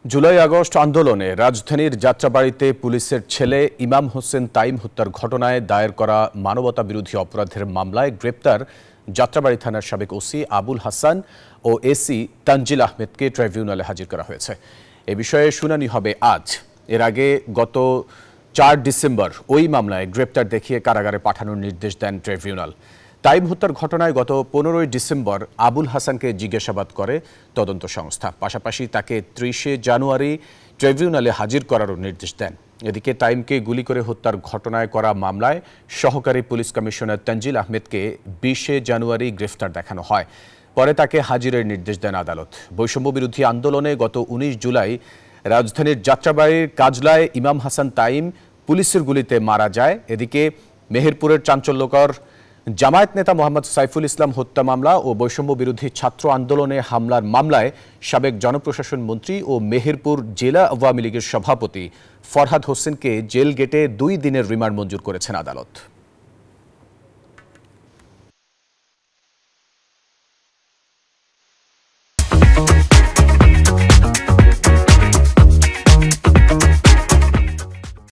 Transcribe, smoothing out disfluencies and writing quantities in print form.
July August আন্দোলনে রাজধানীর যাত্রাবাড়ীতে পুলিশের ছেলে ইমাম হোসেন তাইম হত্যার ঘটনায় দায়ের করা মানবতাবিরোধী অপরাধের মামলায় গ্রেপ্তার যাত্রাবাড়ী থানার সাবেক ওসি আবুল হাসান ও এসি তানজিল আহমেদকে ট্রাইব্যুনালে হাজির করা হয়েছে। এ বিষয়ে শুনানি হবে আজ। এর আগে গত ৪ ডিসেম্বর ওই মামলায় গ্রেপ্তার দেখিয়ে কারাগারে পাঠানোর নির্দেশ দেন ট্রাইব্যুনাল। তাইম হত্যার ঘটনায় গত ১৫ ডিসেম্বর আবুল হাসানকে জিজ্ঞাসাবাদ করে তদন্ত সংস্থা। পাশাপাশি তাকে ৩০ জানুয়ারি ট্রাইব্যুনালে হাজির করারও নির্দেশ দেন। এদিকে তাইমকে গুলি করে হত্যার ঘটনায় করা মামলায় সহকারী পুলিশ কমিশনার তানজিল আহমেদকে ২০ জানুয়ারি গ্রেফতার দেখানো হয়। পরে তাকে হাজিরের নির্দেশ দেন আদালত। বৈষম্য বিরোধী আন্দোলনে গত ১৯ জুলাই রাজধানীর যাত্রাবাড়ীর কাজলায় ইমাম হাসান তাইম পুলিশের গুলিতে মারা যায়। এদিকে মেহেরপুরের চাঞ্চল্যকর জামায়াত নেতা মোহাম্মদ সাইফুল ইসলাম হত্যা মামলা ও বৈষম্য বিরোধী ছাত্র আন্দোলনে হামলার মামলায় সাবেক জনপ্রশাসন মন্ত্রী ও মেহেরপুর জেলা আওয়ামী লীগের সভাপতি ফরহাদ হোসেনকে জেল গেটে ২ দিনের রিমান্ড মঞ্জুর করেছেন আদালত।